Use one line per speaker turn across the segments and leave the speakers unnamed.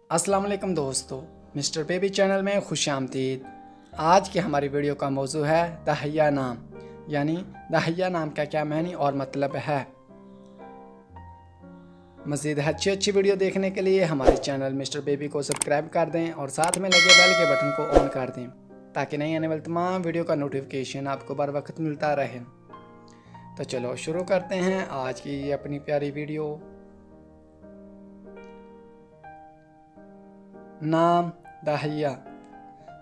अस्सलाम वालेकुम दोस्तों, मिस्टर बेबी चैनल में खुश आमदीद। आज की हमारी वीडियो का मौजू है दहिया नाम, यानी दहिया नाम का क्या मानी और मतलब है। मज़ीद अच्छी वीडियो देखने के लिए हमारे चैनल मिस्टर बेबी को सब्सक्राइब कर दें और साथ में लगे बेल के बटन को ऑन कर दें ताकि नई आने वाली तमाम वीडियो का नोटिफिकेशन आपको बर वक्त मिलता रहे। तो चलो शुरू करते हैं आज की ये अपनी प्यारी वीडियो। नाम दहिया।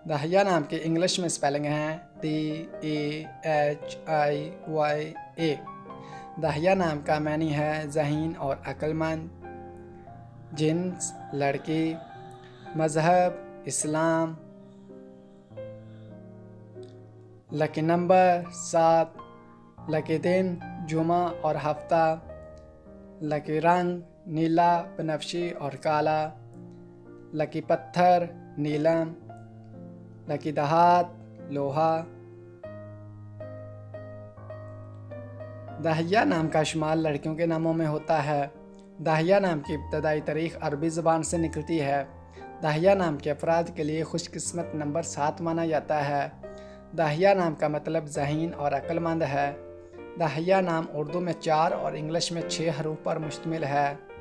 दहिया नाम की इंग्लिश में स्पेलिंग है DAHIYA। दहिया नाम का मानी है ज़हीन और अक्लमंद। जिन्स लड़की। मज़हब इस्लाम। Lucky number 7। लकी दिन जुमा और हफ्ता। लकी रंग नीला, बनफशी और काला। लकी पत्थर नीलम। लकी दहात लोहा। दहिया नाम का शुमार लड़कियों के नामों में होता है। दहिया नाम की इब्तदाई तारीख अरबी ज़बान से निकलती है। दहिया नाम के अफराद के लिए खुशकिस्मत नंबर 7 माना जाता है। दहिया नाम का मतलब ज़हीन और अक्लमंद है। दहिया नाम उर्दू में 4 और इंग्लिश में 6 हरूफ पर मुश्तमिल है।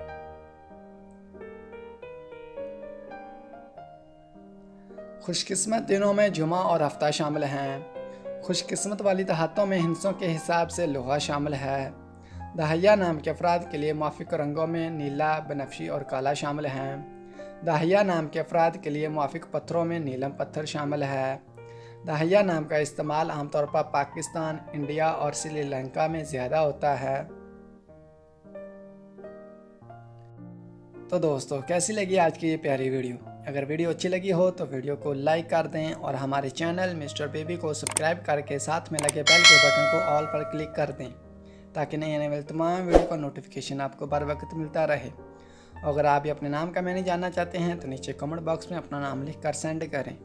खुशकिस्मत दिनों में जुमा और हफ्ता शामिल हैं। खुशकिस्मत वाली दहातों में हिंसों के हिसाब से लोहा शामिल है। दहिया नाम के अफराद के लिए मुआफ़िक रंगों में नीला, बनफशी और काला शामिल हैं। दहिया नाम के अफराद के लिए मुआफ़िक पत्थरों में नीलम पत्थर शामिल है। दहिया नाम का इस्तेमाल आमतौर पर पाकिस्तान, इंडिया और श्रीलंका में ज़्यादा होता है। तो दोस्तों, कैसी लगी आज की ये प्यारी वीडियो? अगर वीडियो अच्छी लगी हो तो वीडियो को लाइक कर दें और हमारे चैनल मिस्टर बेबी को सब्सक्राइब करके साथ में लगे बेल के बटन को ऑल पर क्लिक कर दें ताकि नई आने वाली तमाम वीडियो का नोटिफिकेशन आपको बर वक्त मिलता रहे। अगर आप भी अपने नाम का मैंने जानना चाहते हैं तो नीचे कमेंट बॉक्स में अपना नाम लिख कर सेंड करें।